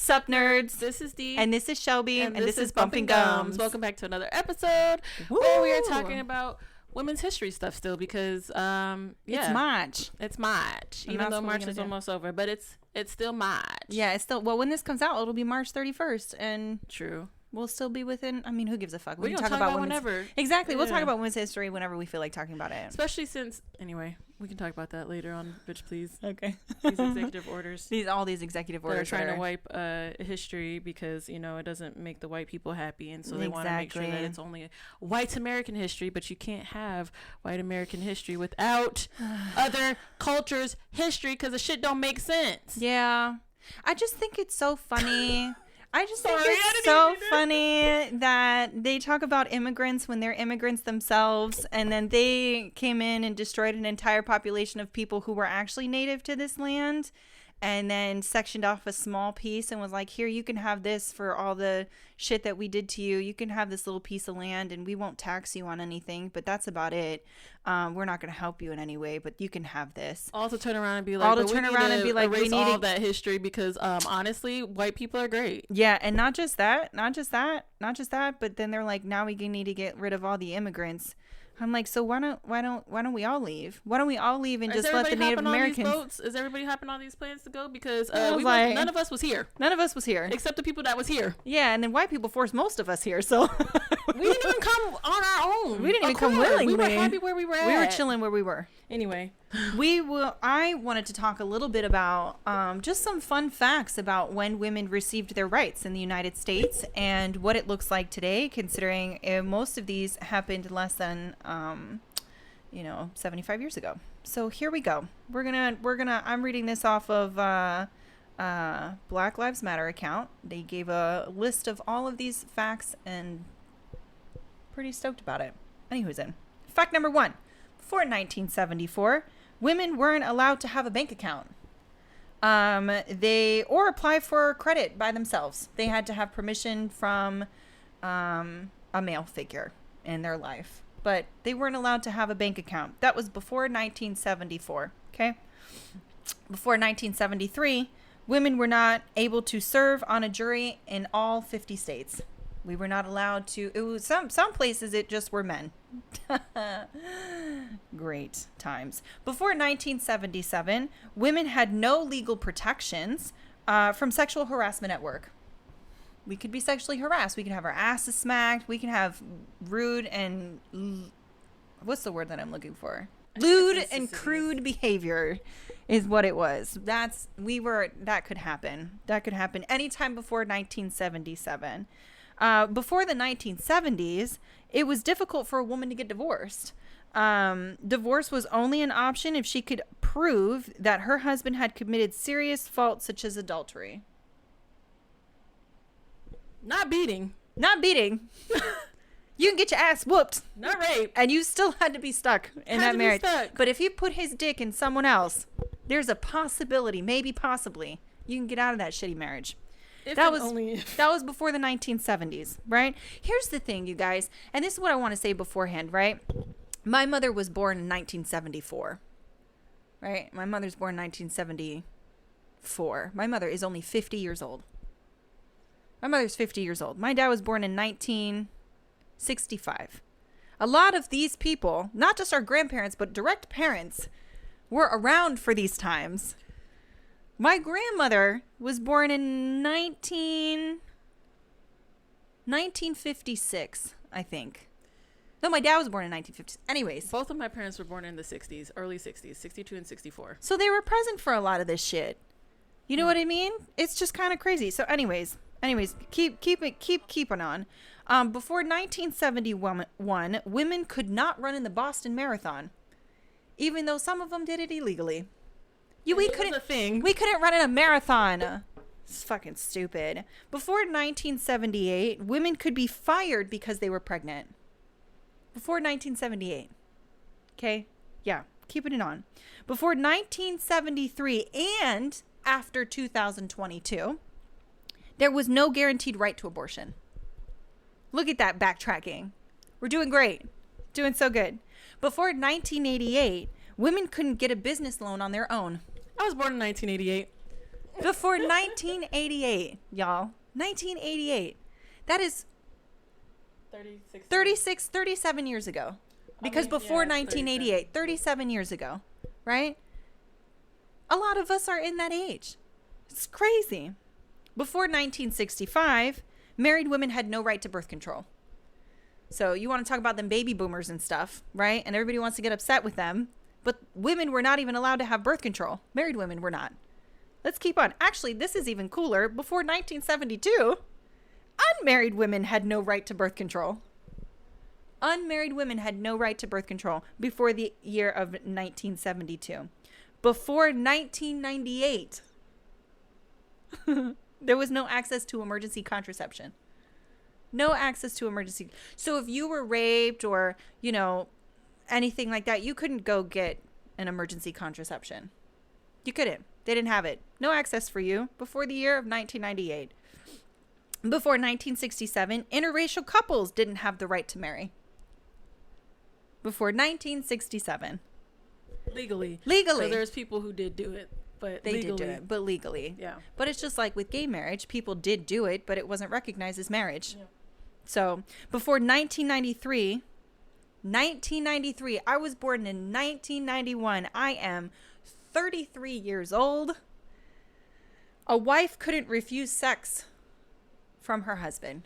Sup Nerds. This is Dee. And this is Shelby. And this is Bumpin Gums. Welcome back to another episode where we are talking about women's history stuff still because, It's March. It's March. Even though March is almost over, but it's still March. Yeah, it's still, well, when this comes out, it'll be March 31st. And true. We'll still be within, I mean, who gives a fuck? We can talk about whenever. Exactly. Yeah. We'll talk about women's history whenever we feel like talking about it. Especially since, anyway, we can talk about that later on, bitch, please. Okay. These executive orders. All these executive orders. They're trying to wipe history because, you know, it doesn't make the white people happy. And so they want to make sure that it's only white American history, but you can't have white American history without other cultures' history because the shit don't make sense. Yeah. I just think it's so funny. I just think it's so funny that they talk about immigrants when they're immigrants themselves, and then they came in and destroyed an entire population of people who were actually native to this land, and then sectioned off a small piece and was like, here, you can have this for all the shit that we did to you. You can have this little piece of land and we won't tax you on anything, but that's about it. We're not going to help you in any way, but you can have this. All to turn around and be like, erase all that history because honestly, white people are great. Yeah, and not just that, but then they're like, now we need to get rid of all the immigrants. I'm like, so why don't we all leave? Why don't we all leave and just let the Native Americans? Is everybody hopping on these planes to go? Because none of us was here. None of us was here. Except the people that was here. Yeah, and then white people forced most of us here, so. We didn't even come on our own. We didn't even come willingly. We were happy where we were at. We were chilling where we were. Anyway. I wanted to talk a little bit about just some fun facts about when women received their rights in the United States and what it looks like today, considering most of these happened less than 75 years ago. So here we go. I'm reading this off of Black Lives Matter account. They gave a list of all of these facts and pretty stoked about it. Anywho's in. Fact number 1. Before 1974, women weren't allowed to have a bank account. Or apply for credit by themselves. They had to have permission from a male figure in their life. But they weren't allowed to have a bank account. That was before 1974, okay? Before 1973, women were not able to serve on a jury in all 50 states. We were not allowed to. It was some places it just were men. Great times. Before 1977, women had no legal protections from sexual harassment at work. We could be sexually harassed. We could have our asses smacked. We can have rude and what's the word that I'm looking for? Lewd and crude behavior is what it was. That could happen. That could happen anytime before 1977. Before the 1970s, it was difficult for a woman to get divorced. Divorce was only an option if she could prove that her husband had committed serious faults such as adultery. Not beating. You can get your ass whooped. Not rape. And you still had to be stuck in that marriage. But if you put his dick in someone else, there's a possibility, maybe possibly, you can get out of that shitty marriage. That was before the 1970s, right? Here's the thing, you guys, and this is what I want to say beforehand, right? My mother was born in 1974, right? My mother's born in 1974. My mother is only 50 years old. My mother's 50 years old. My dad was born in 1965. A lot of these people, not just our grandparents, but direct parents, were around for these times. My grandmother was born in 1956, I think. No, my dad was born in 1950s. Anyways. Both of my parents were born in the 60s, early 60s, 62 and 64. So they were present for a lot of this shit. You know what I mean? It's just kind of crazy. So anyways, keep on. Before 1971, women could not run in the Boston Marathon, even though some of them did it illegally. We couldn't run in a marathon. It's fucking stupid. Before 1978, women could be fired because they were pregnant. Before 1978. Okay? Yeah. Keeping it on. Before 1973 and after 2022, there was no guaranteed right to abortion. Look at that backtracking. We're doing great. Doing so good. Before 1988, women couldn't get a business loan on their own. I was born in 1988. Before 1988, y'all. 1988. That is 37 years ago. Because before 1988, 37 years ago, right? A lot of us are in that age. It's crazy. Before 1965, married women had no right to birth control. So you want to talk about them baby boomers and stuff, right? And everybody wants to get upset with them. But women were not even allowed to have birth control. Married women were not. Let's keep on. Actually, this is even cooler. Before 1972, unmarried women had no right to birth control. Unmarried women had no right to birth control before the year of 1972. Before 1998, there was no access to emergency contraception. No access to emergency. So if you were raped or, anything like that, you couldn't go get an emergency contraception. You couldn't. They didn't have it. No access for you before the year of 1998. Before 1967, interracial couples didn't have the right to marry. Before 1967. Legally. So there's people who did do it, but they legally. did do it, but legally. Yeah. But it's just like with gay marriage, people did do it, but it wasn't recognized as marriage. Yeah. So before 1993, I was born in 1991. I am 33 years old. A wife couldn't refuse sex from her husband.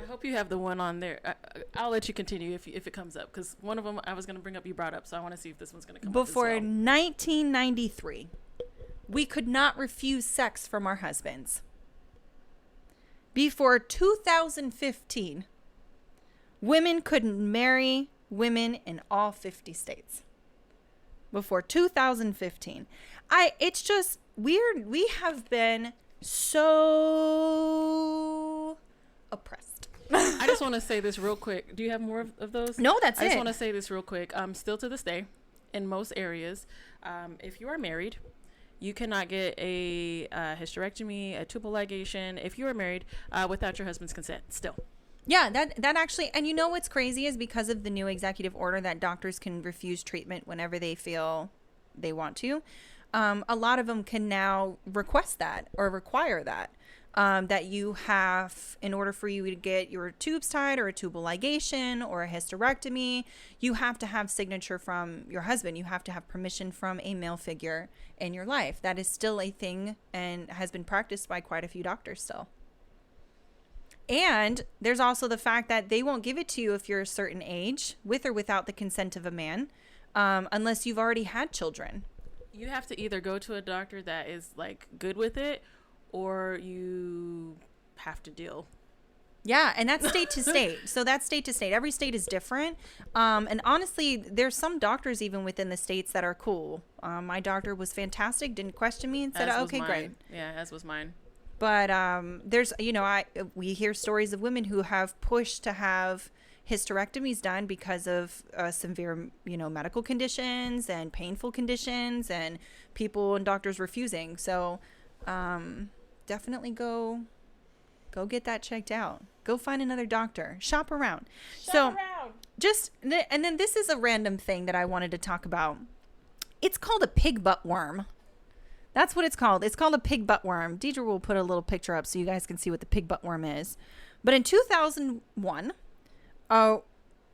I hope you have the one on there. I'll let you continue if it comes up, because one of them I was going to bring up, you brought up, so I want to see if this one's going to come up. Before 1993, we could not refuse sex from our husbands. Before 2015, women couldn't marry women in all 50 states. Before 2015. It's just weird. We have been so oppressed. I just want to say this real quick. Do you have more of those? No, that's it. I just want to say this real quick. Still to this day, in most areas, if you are married, you cannot get a hysterectomy, a tubal ligation, if you are married, without your husband's consent still. Yeah, that actually, and you know what's crazy is because of the new executive order that doctors can refuse treatment whenever they feel they want to. A lot of them can now request that or require that. That you have, in order for you to get your tubes tied or a tubal ligation or a hysterectomy, you have to have signature from your husband. You have to have permission from a male figure in your life. That is still a thing and has been practiced by quite a few doctors still. And there's also the fact that they won't give it to you if you're a certain age, with or without the consent of a man, unless you've already had children. You have to either go to a doctor that is like good with it, or you have to deal. Yeah, and that's state to state. So that's state to state. Every state is different. And honestly, there's some doctors even within the states that are cool. My doctor was fantastic, didn't question me and said, okay, great. Yeah, as was mine. But there's, we hear stories of women who have pushed to have hysterectomies done because of severe, medical conditions and painful conditions and people and doctors refusing. So definitely go get that checked out. Go find another doctor. Shop around. And then this is a random thing that I wanted to talk about. It's called a pigbutt worm. That's what it's called. It's called a pigbutt worm. Deidre will put a little picture up so you guys can see what the pigbutt worm is. But in 2001, a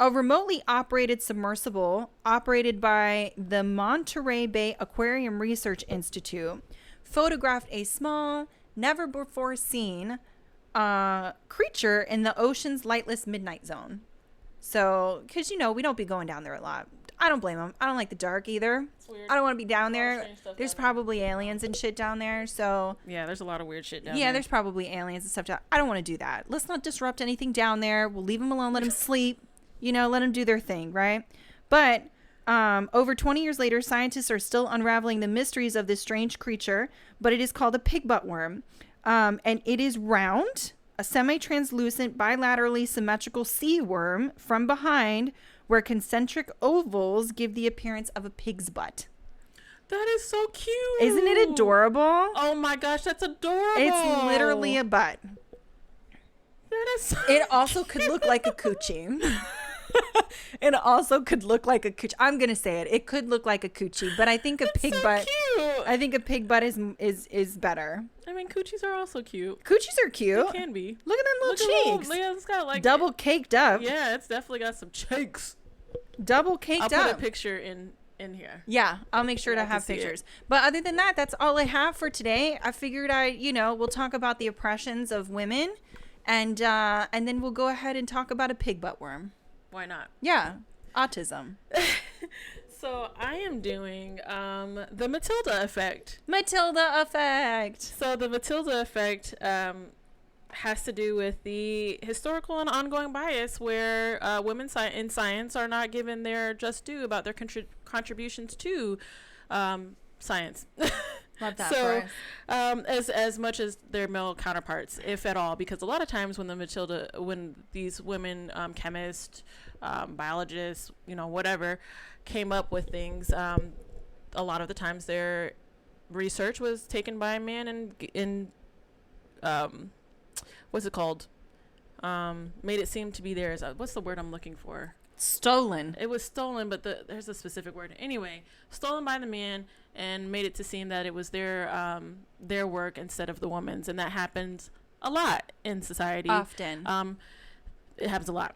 remotely operated submersible operated by the Monterey Bay Aquarium Research Institute photographed a small, never-before-seen creature in the ocean's lightless midnight zone. So, because, we don't be going down there a lot. I don't blame them. I don't like the dark either. It's weird. I don't want to be down there. There's probably aliens and shit down there. So yeah, there's a lot of weird shit down there. Yeah, there's probably aliens and stuff down. I don't want to do that. Let's not disrupt anything down there. We'll leave them alone. Let them sleep. Let them do their thing, right? But over 20 years later, scientists are still unraveling the mysteries of this strange creature. But it is called a pigbutt worm, and it is round, a semi-translucent, bilaterally symmetrical sea worm from behind, where concentric ovals give the appearance of a pig's butt. That is so cute. Isn't it adorable? Oh my gosh, that's adorable. It's literally a butt. That is so It also could look like a coochie. It also could look like a coochie. I'm going to say it. It could look like a coochie, but I think a pig butt. Cute. I think a pig butt is better. I mean, coochies are also cute. Coochies are cute. They can be. Look at them little cheeks. Yeah, it's got like double caked up. Yeah, it's definitely got some cheeks. Double caked up. I'll put a picture in here. Yeah, I'll make sure to have pictures. But other than that, that's all I have for today. I figured we'll talk about the oppressions of women, and then we'll go ahead and talk about a pig butt worm. Why not? Yeah, autism. So I am doing the Matilda effect. Matilda effect. So the Matilda effect has to do with the historical and ongoing bias where women in science are not given their just due about their contributions to science. Love that. So as much as their male counterparts, if at all, because a lot of times when these women chemists, biologists, whatever, came up with things, a lot of the times their research was taken by a man and what's it called? Made it seem to be theirs. What's the word I'm looking for? Stolen. It was stolen, but there's a specific word. Anyway, stolen by the man and made it to seem that it was their work instead of the woman's, and that happens a lot in society. Often. It happens a lot.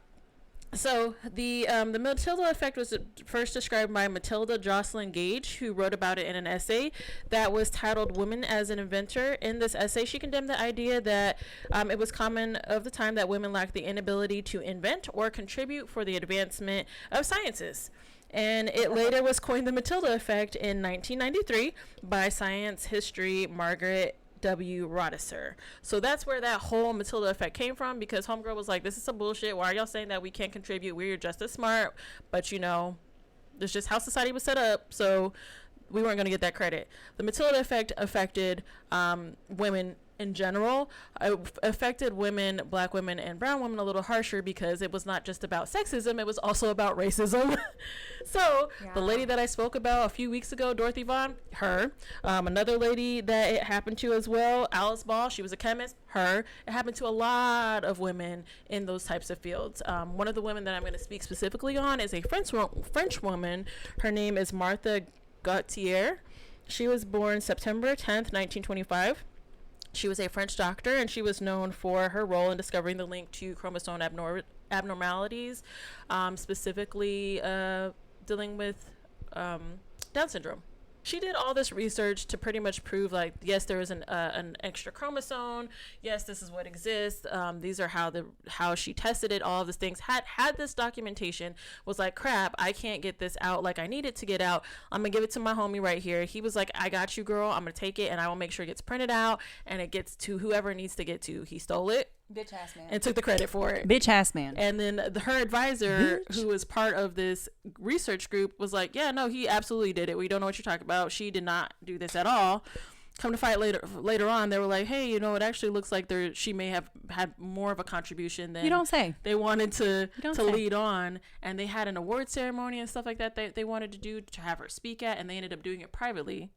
So the Matilda effect was first described by Matilda Jocelyn Gage, who wrote about it in an essay that was titled "Women as an Inventor." In this essay, she condemned the idea that it was common of the time that women lacked the inability to invent or contribute for the advancement of sciences. And it later was coined the Matilda effect in 1993 by science history Margaret W. Rodesser. So that's where that whole Matilda effect came from, because homegirl was like, this is some bullshit. Why are y'all saying that we can't contribute? We're just as smart, but that's just how society was set up, so we weren't going to get that credit. The Matilda effect affected women in general. It affected women, black women and brown women, a little harsher because it was not just about sexism, it was also about racism. So the lady that I spoke about a few weeks ago, Dorothy Vaughan, her. Another lady that it happened to as well, Alice Ball, she was a chemist, her. It happened to a lot of women in those types of fields. One of the women that I'm going to speak specifically on is a French woman. Her name is Martha Gautier. She was born September 10th, 1925. She was a French doctor, and she was known for her role in discovering the link to chromosome abnormalities, specifically dealing with Down syndrome. She did all this research to pretty much prove, like, yes, there is an extra chromosome. Yes, this is what exists. These are how she tested it. All of these things had this documentation. Was like, crap, I can't get this out like I need it to get out. I'm gonna give it to my homie right here. He was like, I got you, girl. I'm gonna take it and I will make sure it gets printed out and it gets to whoever it needs to get to. He stole it. Bitch ass man. And took the credit for it. Bitch ass man. And then her advisor, who was part of this research group, was like, yeah, no, he absolutely did it. We don't know what you're talking about. She did not do this at all. Come to fight later on, they were like, hey, it actually looks like she may have had more of a contribution than you don't say. They wanted to lead on. And they had an award ceremony and stuff like that they wanted to do to have her speak at, and they ended up doing it privately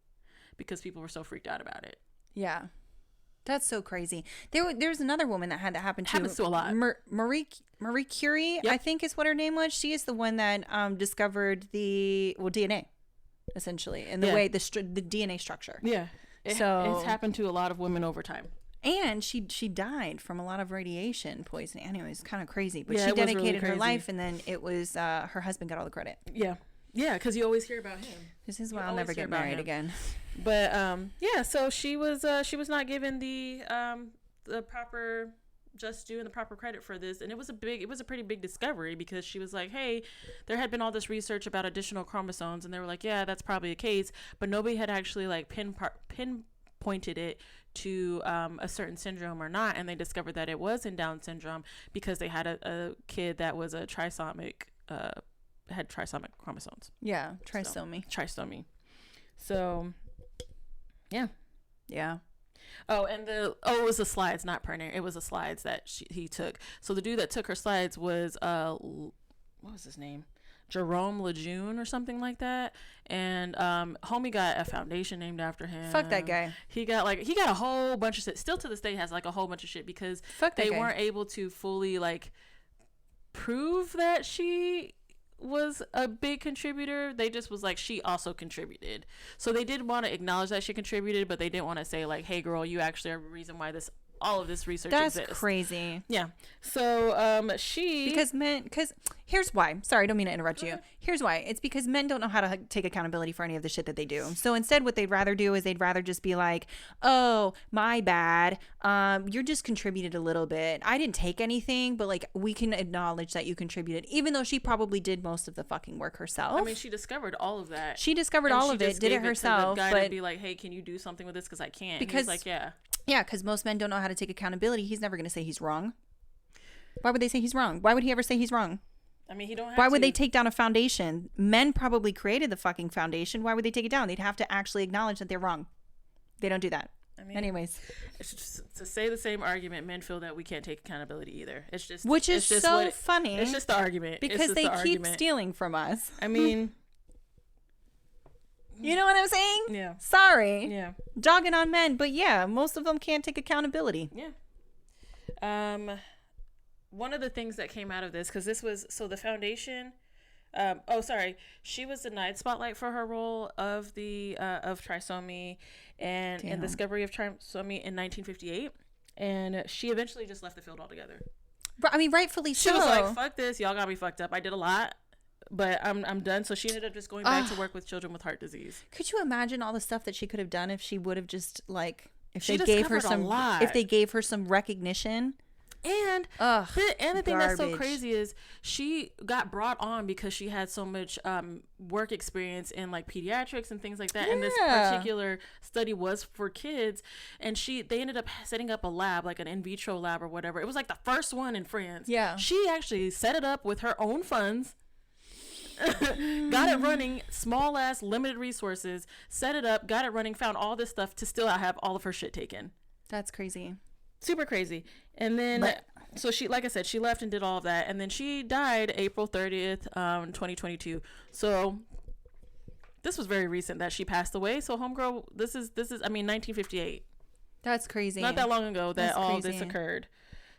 because people were so freaked out about it. Yeah. That's so crazy. There's another woman that had that happen to. Happens to a lot. Marie Curie, yep. I think is what her name was. She is the one that discovered the DNA, essentially, and the way the DNA structure. Yeah. It's happened to a lot of women over time. And she died from a lot of radiation poisoning. Anyway, it's kind of crazy, but she dedicated her life, and then it was her husband got all the credit. Yeah. Yeah, because you always hear about him. This is why I'll never get married again. But so she was not given the proper just due and the proper credit for this, and it was a pretty big discovery, because she was like, hey, there had been all this research about additional chromosomes, and they were like, yeah, that's probably a case, but nobody had actually like pinpointed it to a certain syndrome or not, and they discovered that it was in Down syndrome because they had a kid that was a trisomic. Had trisomic chromosomes. Yeah, trisomy. Trisomy. So, yeah. Yeah. Oh, and it was the slides, not printer. It was the slides that he took. So the dude that took her slides was what was his name? Jerome Lejeune or something like that. And homie got a foundation named after him. Fuck that guy. He got a whole bunch of shit. Still to this day has like a whole bunch of shit, because they weren't able to fully like prove that she was a big contributor. They just was like, she also contributed. So they did want to acknowledge that she contributed, but they didn't want to say like, hey girl, you actually are the reason why all of this research exists. That's crazy. Yeah. So because here's why. Sorry, I don't mean to interrupt you. Here's why. It's because men don't know how to take accountability for any of the shit that they do. So instead, what they'd rather do is they'd rather just be like, oh, my bad. You're just contributed a little bit. I didn't take anything, but like we can acknowledge that you contributed, even though she probably did most of the fucking work herself. I mean, she discovered all of that. She discovered all of it, did it herself. To the guy to be like, hey, can you do something with this? Because I can't. Because he's like, yeah. Yeah, because most men don't know how to take accountability. He's never going to say he's wrong. Why would they say he's wrong? Why would he ever say he's wrong? I mean, he don't have Why would they take down a foundation? Men probably created the fucking foundation. Why would they take it down? They'd have to actually acknowledge that they're wrong. They don't do that. I mean, anyways. It's just, to say the same argument, men feel that we can't take accountability either. It's just... Which is so funny. It's just the argument. Because they keep stealing from us. I mean... You know what I'm saying? Yeah. Sorry. Yeah. Dogging on men, but yeah, most of them can't take accountability. Yeah. One of the things that came out of this, because this was, so the foundation, she was denied spotlight for her role of trisomy and discovery of trisomy in 1958, and she eventually just left the field altogether. I mean, rightfully so. She was like, "Fuck this, y'all got me fucked up. I did a lot." But I'm done. So she ended up just going back to work with children with heart disease. Could you imagine all the stuff that she could have done if she would have just if they gave her some recognition? And the thing that's so crazy is she got brought on because she had so much work experience in like pediatrics and things like that. Yeah. And this particular study was for kids, and they ended up setting up a lab, like an in vitro lab or whatever. It was like the first one in France. Yeah, she actually set it up with her own funds. Got it running, small ass limited resources, set it up, got it running, found all this stuff to still have all of her shit taken. That's crazy. Super crazy. And then so she, like I said, she left and did all of that, and then she died April 30th 2022. So this was very recent that she passed away. So homegirl, this is 1958. That's crazy. Not that long ago that all this occurred.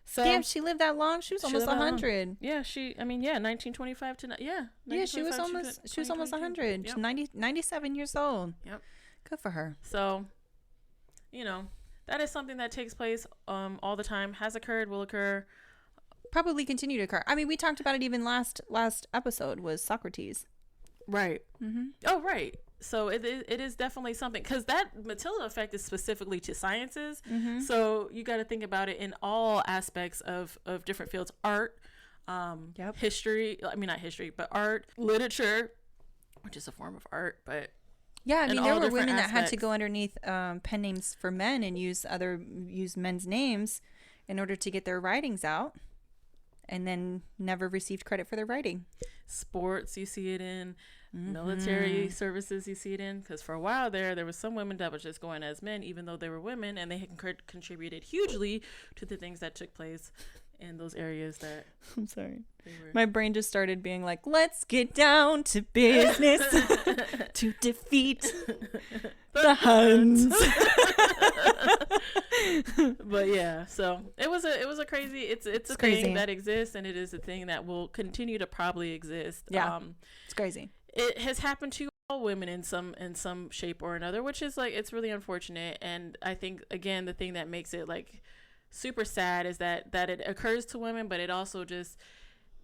So damn, she lived that long. She was almost 100. Yeah, 1925 to she was almost 100. Yep. 97 years old. Yep. Good for her. So, that is something that takes place all the time, has occurred, will occur, probably continue to occur. I mean, we talked about it even last episode was Socrates. Right. Mm-hmm. Oh, right. So it is definitely something, because that Matilda effect is specifically to sciences. Mm-hmm. So you got to think about it in all aspects of different fields: art, history. I mean, not history, but art, literature, which is a form of art. But yeah, I mean, there were women that had to go underneath pen names for men and use men's names in order to get their writings out, and then never received credit for their writing. Sports, you see it in. Mm-hmm. Military services, you see it in, because for a while there was some women that were just going as men, even though they were women, and they had contributed hugely to the things that took place in those areas that I'm sorry, my brain just started being like, let's get down to business to defeat the Huns. But yeah, so it was a crazy, it's a crazy thing that exists, and it is a thing that will continue to probably exist. It's crazy. It has happened to all women in some shape or another, which is like, it's really unfortunate. And I think, again, the thing that makes it like super sad is that it occurs to women, but it also just,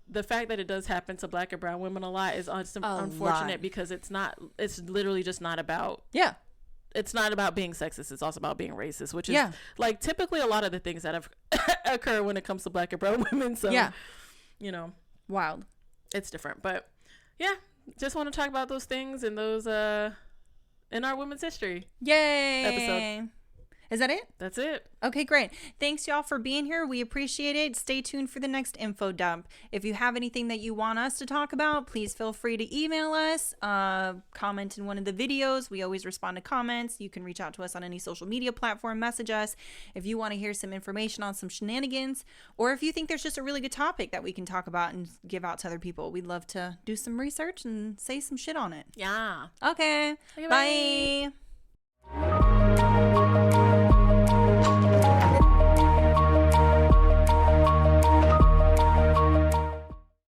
the fact that it does happen to Black and brown women a lot is unfortunate, because it's literally just not about, it's not about being sexist. It's also about being racist, which is like typically a lot of the things that have occur when it comes to Black and brown women. So, wild. It's different, but just want to talk about those things and those in our women's history. Yay! Episode. Is that it? That's it. Okay, great. Thanks, y'all, for being here. We appreciate it. Stay tuned for the next info dump. If you have anything that you want us to talk about, please feel free to email us, comment in one of the videos. We always respond to comments. You can reach out to us on any social media platform, message us. If you want to hear some information on some shenanigans, or if you think there's just a really good topic that we can talk about and give out to other people, we'd love to do some research and say some shit on it. Yeah. Okay. Bye.